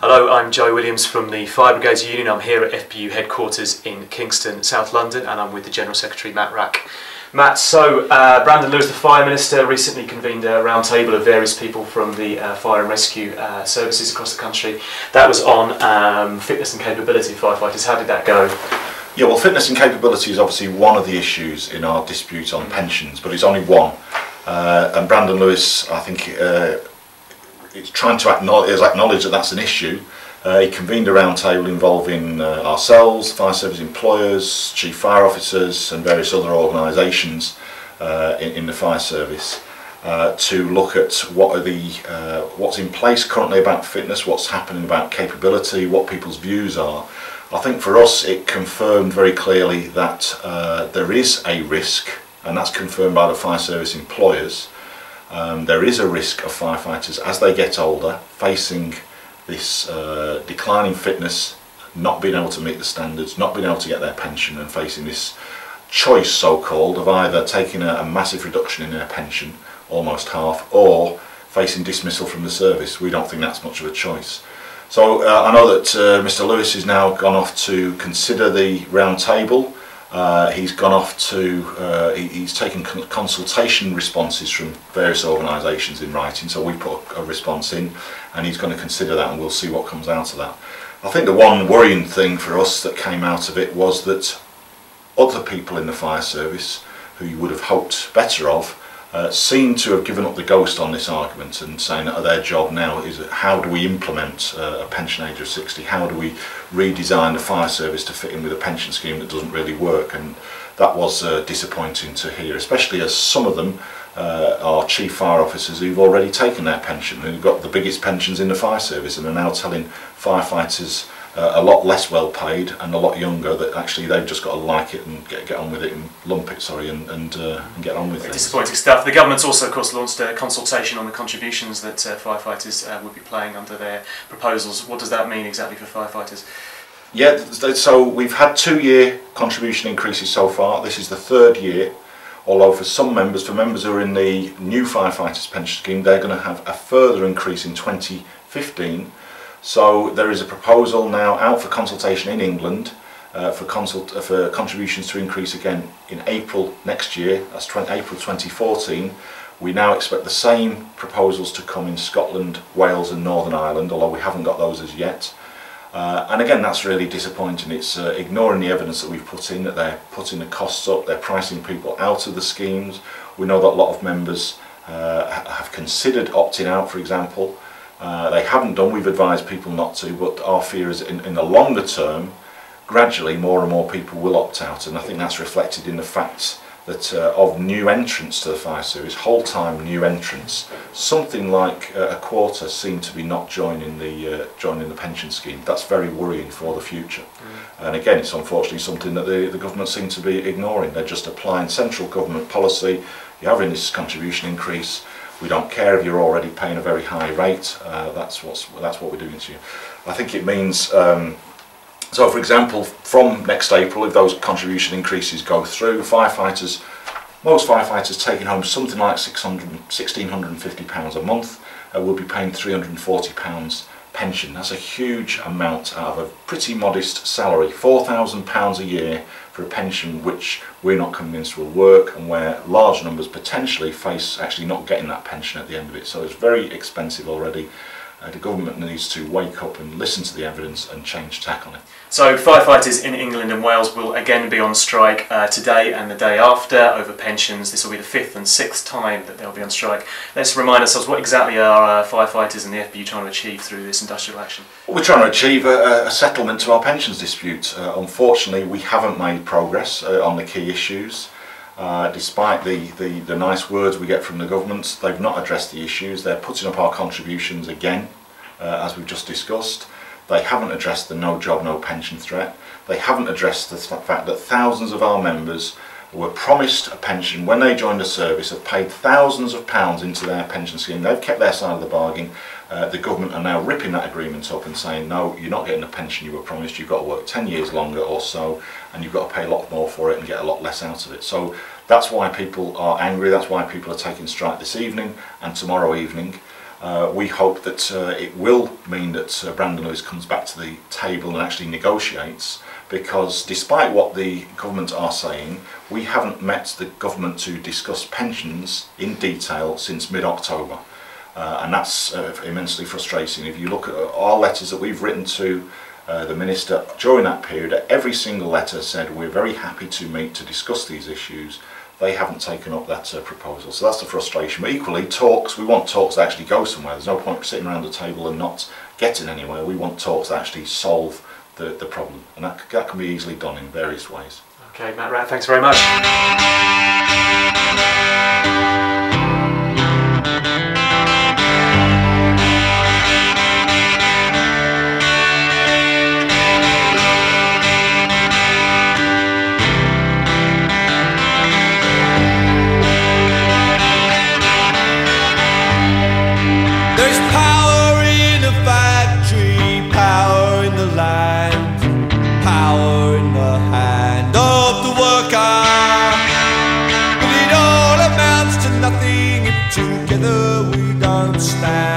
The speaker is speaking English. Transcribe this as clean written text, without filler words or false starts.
Hello, I'm Joe Williams from the Fire Brigades Union. I'm here at FBU headquarters in Kingston, South London, and I'm with the General Secretary, Matt Wrack. Matt, so Brandon Lewis, the Fire Minister, recently convened a round table of various people from the fire and rescue services across the country. That was on fitness and capability of firefighters. How did that go? Yeah, well, fitness and capability is obviously one of the issues in our dispute on pensions, but it's only one. And Brandon Lewis, I think, it's trying to acknowledge that that's an issue. He convened a round table involving ourselves, fire service employers, chief fire officers and various other organisations in the fire service to look at what's in place currently about fitness, what's happening about capability, what people's views are. I think for us it confirmed very clearly that there is a risk, and that's confirmed by the fire service employers. There is a risk of firefighters as they get older facing this declining fitness, not being able to meet the standards, not being able to get their pension, and facing this choice, so-called, of either taking a massive reduction in their pension, almost half, or facing dismissal from the service. We don't think that's much of a choice. So I know that Mr. Lewis has now gone off to consider the round table. He's gone off to, he's taken consultation responses from various organisations in writing, so we put a response in and he's going to consider that, and we'll see what comes out of that. I think the one worrying thing for us that came out of it was that other people in the fire service, who you would have hoped better of, seem to have given up the ghost on this argument and saying that their job now is how do we implement a pension age of 60, how do we redesign the fire service to fit in with a pension scheme that doesn't really work. And that was disappointing to hear, especially as some of them are chief fire officers who've already taken their pension, who've got the biggest pensions in the fire service, and are now telling firefighters a lot less well paid and a lot younger that actually they've just got to like it and get on with it and get on with it. Disappointing stuff. The government's also, of course, launched a consultation on the contributions that firefighters would be paying under their proposals. What does that mean exactly for firefighters? Yeah, so we've had 2-year contribution increases so far. This is the 3rd year, although for some members, for members who are in the new firefighters pension scheme, they're going to have a further increase in 2015. So there is a proposal now out for consultation in England for contributions to increase again in April next year. That's April 2014. We now expect the same proposals to come in Scotland, Wales and Northern Ireland, although we haven't got those as yet. And again, that's really disappointing. It's ignoring the evidence that we've put in, that they're putting the costs up, they're pricing people out of the schemes. We know that a lot of members have considered opting out, for example. They haven't done, we've advised people not to, but our fear is in the longer term, gradually more and more people will opt out, and I think that's reflected in the fact that of new entrants to the fire service, whole-time new entrants, something like a quarter seem to be not joining the pension scheme. That's very worrying for the future. And again, it's unfortunately something that the government seem to be ignoring. They're just applying central government policy. You're having this contribution increase. We don't care if you're already paying a very high rate. That's what we're doing to you. I think it means, so for example, from next April, if those contribution increases go through, most firefighters taking home something like £1,650 a month will be paying £340 pension. That's a huge amount out of a pretty modest salary, £4,000 a year for a pension which we're not convinced will work, and where large numbers potentially face actually not getting that pension at the end of it. So it's very expensive already. The government needs to wake up and listen to the evidence and change tack on it. So firefighters in England and Wales will again be on strike today and the day after over pensions. This will be the 5th and 6th time that they'll be on strike. Let's remind ourselves, what exactly are firefighters and the FBU trying to achieve through this industrial action? Well, we're trying to achieve a settlement to our pensions dispute. Unfortunately, we haven't made progress on the key issues. Despite the nice words we get from the government, they've not addressed the issues. They're putting up our contributions again, as we've just discussed. They haven't addressed the no job, no pension threat. They haven't addressed the fact that thousands of our members were promised a pension when they joined the service, have paid thousands of pounds into their pension scheme. They've kept their side of the bargain. The government are now ripping that agreement up and saying, no, you're not getting the pension you were promised, you've got to work 10 years longer or so, and you've got to pay a lot more for it and get a lot less out of it. So that's why people are angry, that's why people are taking strike this evening and tomorrow evening. We hope that it will mean that Brandon Lewis comes back to the table and actually negotiates, because despite what the government are saying, we haven't met the government to discuss pensions in detail since mid-October. And that's immensely frustrating. If you look at our letters that we've written to the Minister during that period, every single letter said we're very happy to meet to discuss these issues. They haven't taken up that proposal, so that's the frustration. But equally, talks, we want talks that actually go somewhere. There's no point sitting around the table and not getting anywhere. We want talks that actually solve the problem, and that can be easily done in various ways. Okay, Matt Wrack, thanks very much. There's power in the factory, power in the land, power in the hand of the worker. But it all amounts to nothing if together we don't stand.